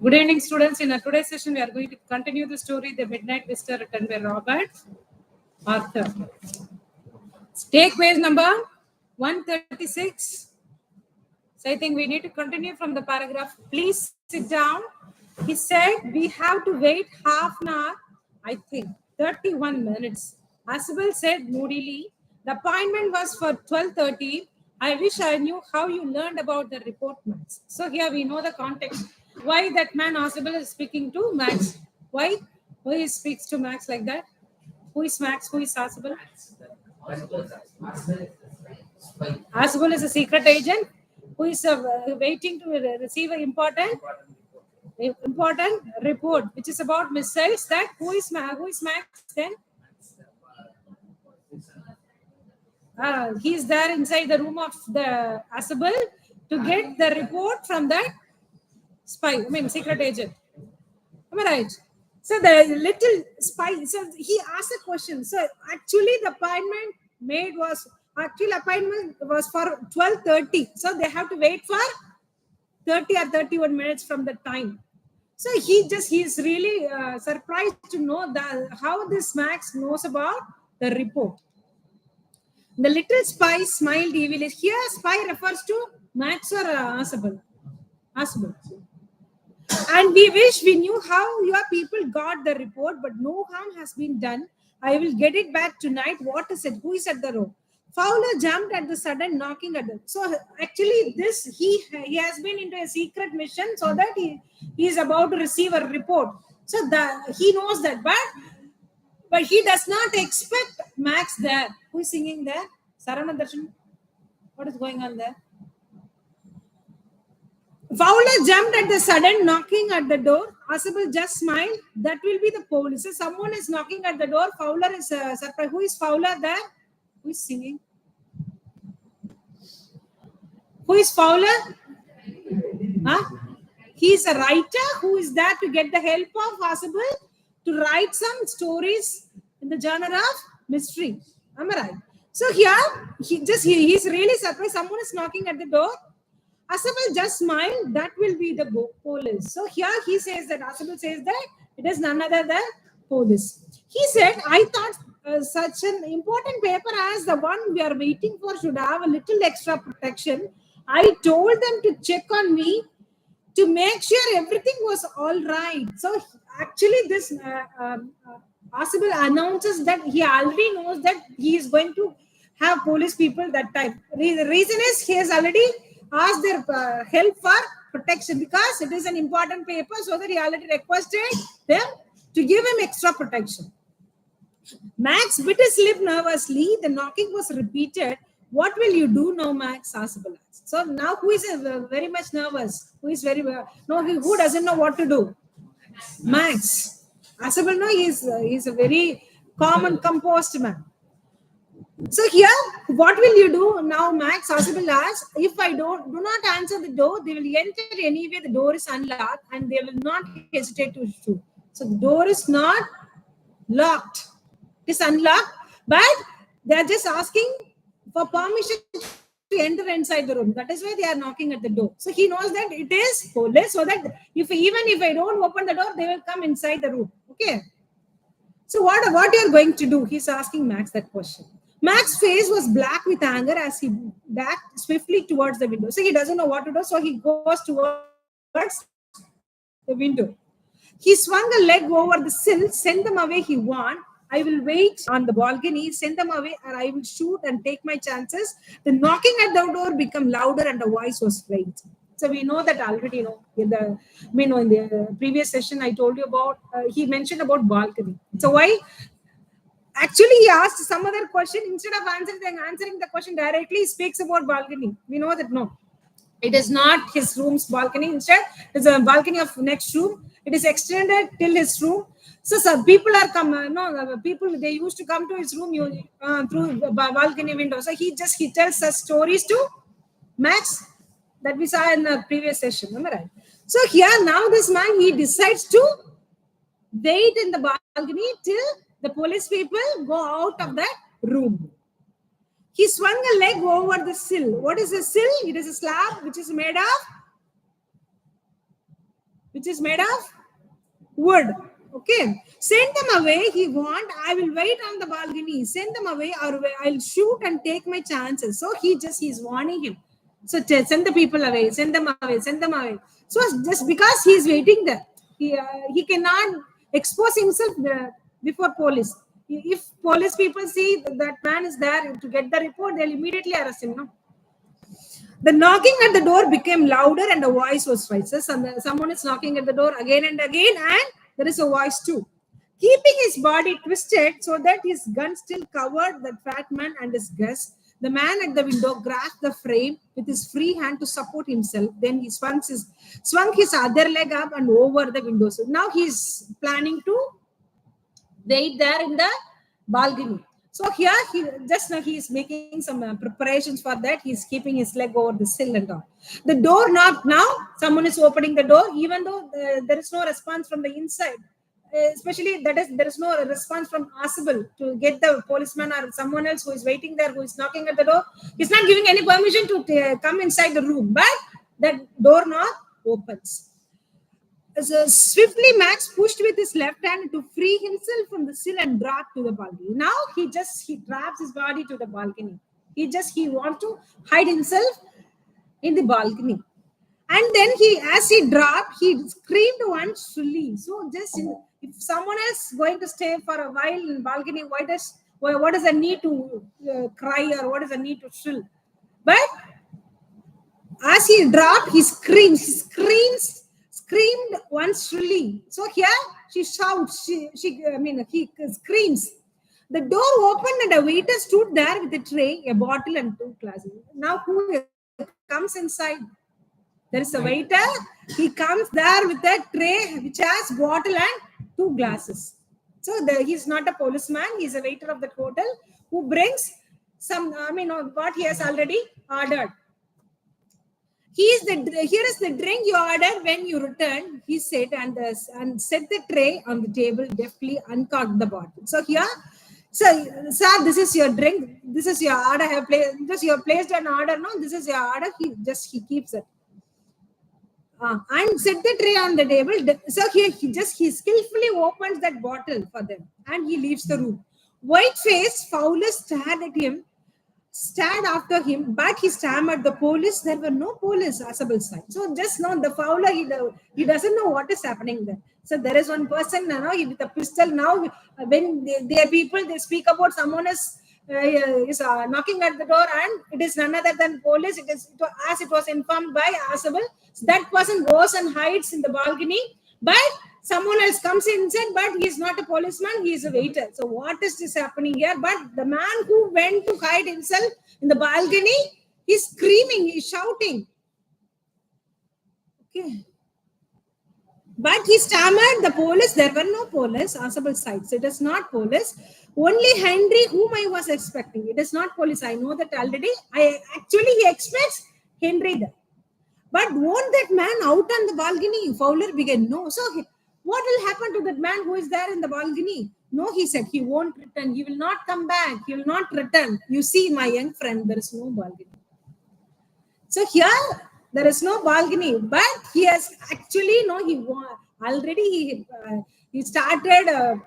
Good evening, students. In today's session, we are going to continue the story, The Midnight Visitor, written by Robert Arthur. Take page number 136. So I think we need to continue from the paragraph. Please sit down. He said, we have to wait half an hour, I think, 31 minutes. Asbel said moodily, the appointment was for 12:30. I wish I knew how you learned about the report, Max. So here we know the context. Why that man Asbel is speaking to Max. Why he speaks to Max like that? Who is Max? Who is Asbel? Asbel is a secret agent who is waiting to receive an important report, which is about missiles. That who is Max then? He is there inside the room of the Asbel to get the report from that secret agent. Am I right? So the little spy. So he asked a question. So actually, the appointment was for 12:30. So they have to wait for 30 or 31 minutes from the time. So he's really surprised to know how this Max knows about the report. The little spy smiled evilly. Here, spy refers to Max or Asbel. And we wish we knew how your people got the report, but no harm has been done. I will get it back tonight. What is it? Who is at the door? Fowler jumped at the sudden knocking at the. So actually, he has been into a secret mission so that he is about to receive a report. So he knows that, but he does not expect Max there. Who is singing there? Sarana Darshan. What is going on there? Fowler jumped at the sudden knocking at the door. Asbel just smiled. That will be the police. So someone is knocking at the door. Fowler is surprised. Who is Fowler there? Who is singing? Who is Fowler? He is a writer who is there to get the help of Asbel to write some stories in the genre of mystery. Am I right? So here, he's really surprised. Someone is knocking at the door. Asbel just smiled. That will be the police. So here he says that Asbel says that it is none other than police. He said, I thought such an important paper as the one we are waiting for should have a little extra protection. I told them to check on me to make sure everything was all right. So actually this Asbel announces that he already knows that he is going to have police people that time. The reason is he has already asked their help for protection because it is an important paper, so that he already requested them to give him extra protection. Max bit his lip nervously. The knocking was repeated. What will you do now, Max? Asbel asked. So now who is very much nervous? Who doesn't know what to do? Max. Asbel, no, he's a very calm and composed man. So here, what will you do now, Max? Asbel asked. If I do not answer the door, they will enter anyway. The door is unlocked and they will not hesitate to shoot. So the door is not locked. It is unlocked, but they are just asking for permission to enter inside the room. That is why they are knocking at the door. So he knows that it is police, so that even if I don't open the door, they will come inside the room. Okay. So what you are going to do? He's asking Max that question. Max's face was black with anger as he backed swiftly towards the window. So he doesn't know what to do, so he goes towards the window. He swung a leg over the sill, send them away he won. I will wait on the balcony, send them away, or I will shoot and take my chances. The knocking at the door became louder and the voice was faint. So we know that already, in the previous session I told you about, he mentioned about balcony. So why? Actually, he asked some other question. Instead of answering the question directly, he speaks about balcony. We know that no, it is not his room's balcony. Instead, it's a balcony of next room. It is extended till his room. So some people they used to come to his room through the balcony window. So he tells such stories to Max that we saw in the previous session. Am I right? So here now this man, he decides to wait in the balcony till the police people go out of that room. He swung a leg over the sill. What is a sill? It is a slab which is made of which is made of wood. Okay, send them away. He want, I will wait on the balcony. Send them away, or I'll shoot and take my chances. So he's warning him. So send the people away. Send them away. Send them away. So just because he's waiting there, he cannot expose himself before police. If police people see that man is there to get the report, they'll immediately arrest him. No. The knocking at the door became louder and a voice was raised. Someone is knocking at the door again and again, and there is a voice too. Keeping his body twisted so that his gun still covered the fat man and his guest, the man at the window grasped the frame with his free hand to support himself. Then he swung his other leg up and over the window. So now he's planning to wait there in the balcony. So here he is making some preparations for that. He's keeping his leg over the sill and all. The door knocked. Now someone is opening the door, even though there is no response from the inside. Especially there is no response from Asable to get the policeman or someone else who is waiting there, who is knocking at the door. He's not giving any permission to come inside the room, but the door knob opens. So swiftly, Max pushed with his left hand to free himself from the sill and dropped to the balcony. Now he traps his body to the balcony. He wants to hide himself in the balcony. And then as he dropped, he screamed once shrilly. So if someone else is going to stay for a while in the balcony, what is the need to cry, or what is the need to shrill? But as he dropped, he screamed once shrilly. So here she shouts, he screams. The door opened and a waiter stood there with a tray, a bottle, and 2 glasses. Now who comes inside? There is a waiter. He comes there with a tray which has bottle and 2 glasses. So he's not a policeman. He's a waiter of the hotel who brings some, what he has already ordered. Here is the drink you ordered when you return, he said, and set the tray on the table, deftly uncorked the bottle. So here, sir, this is your drink. This is your order. You have placed an order. No, this is your order. He keeps it. And set the tray on the table. So here he skillfully opens that bottle for them, and he leaves the room. White-faced Fowler stared after him, but he stammered, "The police." There were no police Asable side. So just now the Fowler, he doesn't know what is happening there. So there is one person now with a pistol. Now when they people, they speak about someone is knocking at the door, and it is none other than police. As it was informed by Asable. So that person goes and hides in the balcony, but someone else comes inside, but he is not a policeman, he is a waiter. So what is this happening here? But the man who went to hide himself in the balcony, he's screaming, he's shouting. Okay. But he stammered, "The police." There were no police, Asable side. So it is not police. Only Henry, whom I was expecting. It is not police. I know that already. He expects Henry there. But won't that man out on the balcony? Fowler began. No. So what will happen to that man who is there in the balcony? No, he said, he won't return. He will not come back. He will not return. You see, my young friend, there is no balcony. So here, there is no balcony. But he has actually, he started,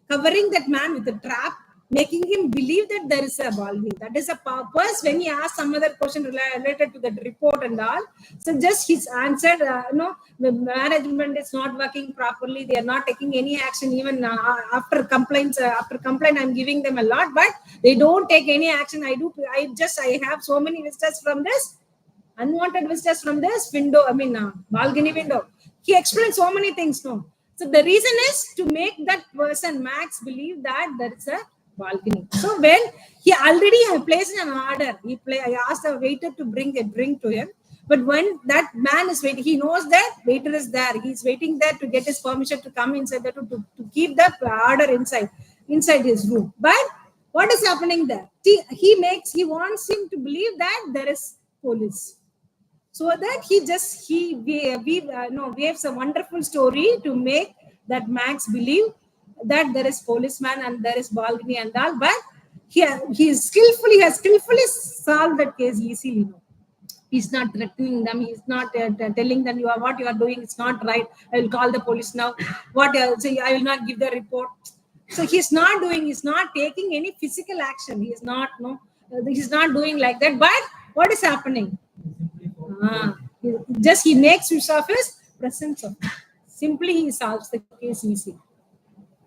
covering that man with a trap, making him believe that there is a balcony. That is a purpose. When he asked some other question related to that report and all, so just he's answered, the management is not working properly. They are not taking any action. Even after complaint, I'm giving them a lot, but they don't take any action. I have so many visitors from this, unwanted visitors from this window, balcony window. He explained so many things. No. So the reason is to make that person, Max, believe that there is a balcony. So when he already had placed an order, I asked the waiter to bring a drink to him. But when that man is waiting, he knows that waiter is there. He's waiting there to get his permission to come inside there to keep the order inside his room. But what is happening there? He wants him to believe that there is police. So that we have a wonderful story to make that Max believe that there is policeman and there is balcony and all, but he has skillfully solved that case easily. He's not threatening them. He's not telling them what you are doing. It's not right. I will call the police now. What say? I will not give the report. So he's not doing. He's not taking any physical action. He is not he's not doing like that. But what is happening? Just he makes use of his presence. Simply he solves the case easy.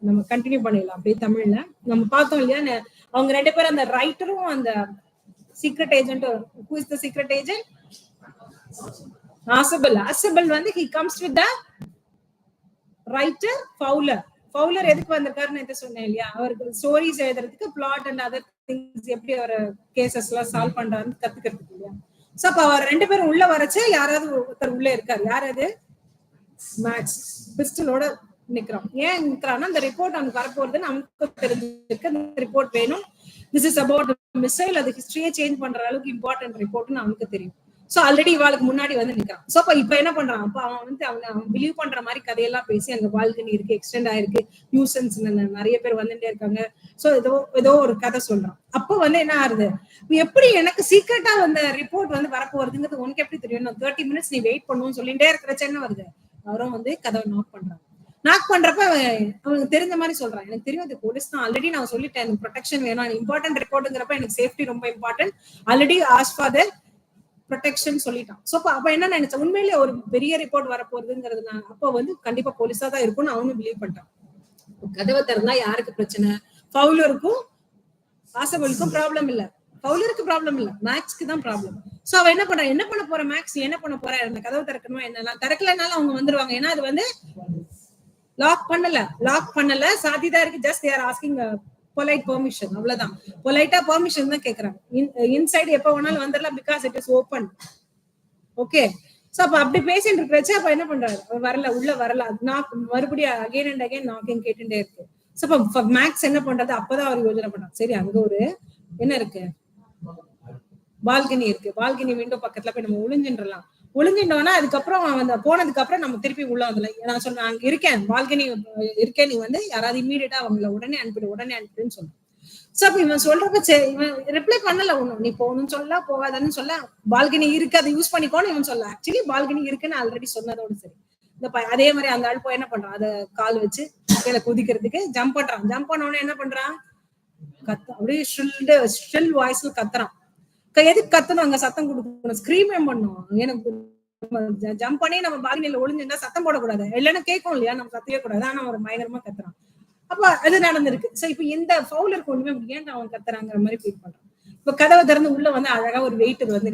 நம்ம continue பண்ணிடலாம் அப்படியே தமிழ்ல. நம்ம பார்த்தோம் இல்லையா, அவங்க ரெண்டு பேரும் அந்த ரைட்டரும் அந்த secret agent. Who is the secret agent? Asabel வந்து he comes with the writer Fowler. எதுக்கு வந்திருக்காருன்னு நேத்து சொன்னேன் இல்லையா, அவருக்கு ஸ்டோரிஸ் எழுதுறதுக்கு பிளாட் அண்ட் அதர் திங்ஸ் எப்படி அவர் கேசஸ் எல்லாம் சால்வ் பண்றாருன்னு கத்துக்கிறதுக்கு இல்லையா. சோ அப்ப அவர் ரெண்டு பேரும் உள்ள வரச்சு யாராவது ஒருத்தர் உள்ள இருக்காரு. யார் அது? மேக்ஸ் பிஸ்டலோட நிக்கிறான். ஏன் நிக்கிறான்னா அந்த ரிப்போர்ட் அவனுக்கு வரப்போறதுன்னு அவனுக்கு தெரிஞ்சிருக்கு. அந்த ரிப்போர்ட் வேணும். This is about missile. அது ஹிஸ்டரியே சேஞ்ச் பண்ற அளவுக்கு இம்பார்ட்டன்ட் ரிப்போர்ட்னு அவனுக்கு தெரியும். சோ ஆல்ரெடி இவாளுக்கு முன்னாடி வந்து நிக்கிறான். சோ இப்ப என்ன பண்றான்? அப்ப அவன் வந்து அவன் பிலீவ் பண்ற மாதிரி கதையெல்லாம் பேசி அங்க பால்கனி இருக்கு, எக்ஸ்டெண்ட் ஆயிருக்கு, நியூசன்ஸ் நிறைய பேர் வந்துட்டே இருக்காங்க. சோ ஏதோ ஒரு கதை சொல்றான். அப்ப வந்து என்ன ஆகுது, எப்படி எனக்கு சீக்கிரட்டா அந்த ரிப்போர்ட் வந்து வரப்போறதுங்கிறது உனக்கு எப்படி தெரியும்? 30 மினிட்ஸ் நீ வெயிட் பண்ணுன்னு சொல்லிட்டே இருக்கிற சென்னை வருது. அவரும் வந்து கதவை நாக் பண்றாங்க. நாக் பண்றப்ப அவனுக்கு தெரிஞ்ச மாதிரி சொல்றான், எனக்கு தெரியும் அது போலீஸ் தான், ஆல்ரெடி நான் சொல்லிட்டேன் எனக்கு ப்ரொடெக்ஷன் வேணும், இம்பார்ட்டன்ட் ரிப்போர்ட்டுங்கிறப்ப எனக்கு சேஃப்டி ரொம்ப important, already ask for the protection சொல்லிட்டான். சோ அப்ப என்ன நினைச்சேன், உண்மையிலேயே ஒரு பெரிய ரிப்போர்ட் வரப்போகுதுங்கிறது நான் அப்ப வந்து கண்டிப்பா போலீஸா தான் இருக்கும்னு அவனும் பிலீவ் பண்ணிட்டான். கதவை திறந்தா யாருக்கு பிரச்சனை? ஃபவுலருக்கும் ஆசபலுக்கும் ப்ராப்ளம் இல்ல. ஃபவுலருக்கு ப்ராப்ளம் இல்ல, மேக்ஸ்க்கு தான் ப்ராப்ளம். சோ அவ என்ன பண்றா, என்ன பண்ண போற மேக்ஸ், என்ன பண்ண போற, அந்த கதவை திறக்கணுமா என்னெல்லாம் திறக்கலனாலும் அவங்க வந்துருவாங்க. ஏன்னா அது வந்து லாக் பண்ணல சாத்திதான் இருக்கு. Just they are asking polite permission, அவ்வளவுதான். பொலைட்டா பெர்மிஷன் தான் கேக்குறாங்க. இன்சைடு எப்ப வேணாலும் வந்துடலாம், because it is open. Okay. So அப்ப அப்படி பேசிட்டு இருக்கிறச்சு அப்ப என்ன பண்றாரு, வரல, உள்ள வரல, மறுபடியும் அகைன் அண்ட் அகைன் நாக்கிங் கேட்டுட்டே இருக்கு. சோ அப்ப மேக்ஸ் என்ன பண்றது, அப்பதான் அவர் யோசனை பண்றாரு, சரி அங்க ஒரு என்ன இருக்கு, பால்கனி இருக்கு, பால்கனி விண்டோ பக்கத்துல போய் நம்ம ஒளிஞ்சிட்டோம்னா அதுக்கப்புறம் அந்த போனதுக்கு அப்புறம் நம்ம திருப்பி உள்ள வந்துல. நான் சொன்னேன் அங்க இருக்கேன், பால்கனி இருக்கேன், நீ வந்து யாராவது இம்மீடியட்டா அவங்கள உடனே அனுப்பிடுன்னு சொன்னேன். சோ அப்ப இவன் சொல்றப்ப இவன் ரிப்ளை பண்ணல ஒண்ணும். நீ போகணும்னு சொல்ல, போகாதன்னு சொல்ல, பால்கனி இருக்கு அதை யூஸ் பண்ணிக்கோன்னு இவன் சொல்ல. ஆக்சுவலி பால்கனி இருக்குன்னு ஆல்ரெடி சொன்னதோடு சரி. அதே மாதிரி அந்த ஆள் போய் என்ன பண்றான், அதை கால் வச்சு கீழே குதிக்கிறதுக்கு ஜம்ப் பண்றான். ஜம்ப் பண்ண உடனே என்ன பண்றான், அப்படியே ஷில் வாய்ஸ்ல கத்துறான். எதுக்கு கத்தணும், அங்க சத்தம் கொடுக்கணும், ஸ்கிரீமே பண்ணும். எனக்கு ஜம்ப் பண்ணி நம்ம பால்கனியில ஒளிஞ்சிருந்தா சத்தம் போடக்கூடாது, இல்லைன்னா கேட்கும் இல்லையா, நம்ம கத்தவே கூடாது. ஆனா ஒரு பயங்கரமா கத்துறான். அப்ப அது நடந்திருக்கு. சோ இப்ப இந்த ஃபவுலருக்கு ஒண்ணுமே ஏன் அவன் கத்துறாங்கிற மாதிரி ஃபீல் பண்றான். இப்ப கதவை திறந்து உள்ள வந்து அழகா ஒரு வெயிட்டர் வந்து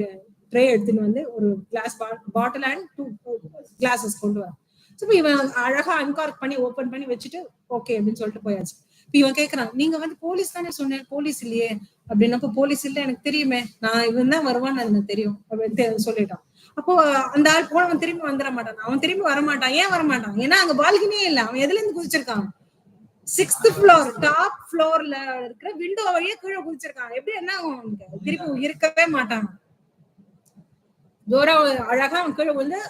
ட்ரே எடுத்துன்னு வந்து ஒரு கிளாஸ் பாட்டில் அண்ட் 2 கிளாஸஸ் கொண்டு வரான். சோ இப்ப இவன் அழகா அன்கார்க் பண்ணி ஓபன் பண்ணி வச்சுட்டு ஓகே அப்படின்னு சொல்லிட்டு போயாச்சு. இப்ப இவன் கேக்குறான், நீங்க வந்து போலீஸ் தானே சொன்னேன், போலீஸ் இல்லையே அப்படின்னப்ப, போலீஸ் இல்ல எனக்கு தெரியுமே, நான் இவன் தான் வருவான்னு எனக்கு தெரியும் அப்படின்னு சொல்லிட்டான். அப்போ அந்த ஆள் போனவன் திரும்பி வந்துட மாட்டான், அவன் திரும்பி வரமாட்டான். ஏன் வரமாட்டான், ஏன்னா அங்க பால்கனியே இல்ல, அவன் எதுல இருந்து குதிச்சிருக்கான், 6th ஃப்ளோர் டாப் ஃப்ளோர்ல இருக்கிற விண்டோ வழியா கீழே குதிச்சிருக்கான். எப்படி என்ன திருப்பி இருக்கவே மாட்டான், ஜோரா அழகா அவன் கீழே வந்து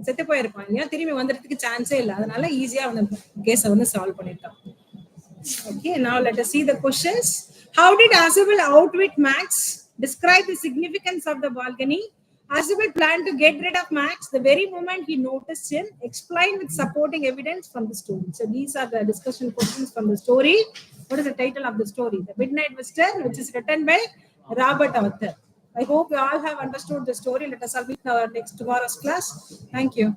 செத்து போயிருப்பான் இல்லையா, திரும்பி வந்துறதுக்கு சான்ஸே இல்லை. அதனால ஈஸியா அவன் கேஸ வந்து சால்வ் பண்ணிட்டான். Okay, now let us see the questions. How did Asabel outwit Max? Describe the significance of the balcony. Asabel planned to get rid of Max the very moment he noticed him. Explain with supporting evidence from the story. So these are the discussion questions from the story. What is the title of the story? The Midnight Visitor, which is written by Royappettah. I hope you all have understood the story. Let us all meet in our tomorrow's class. Thank you.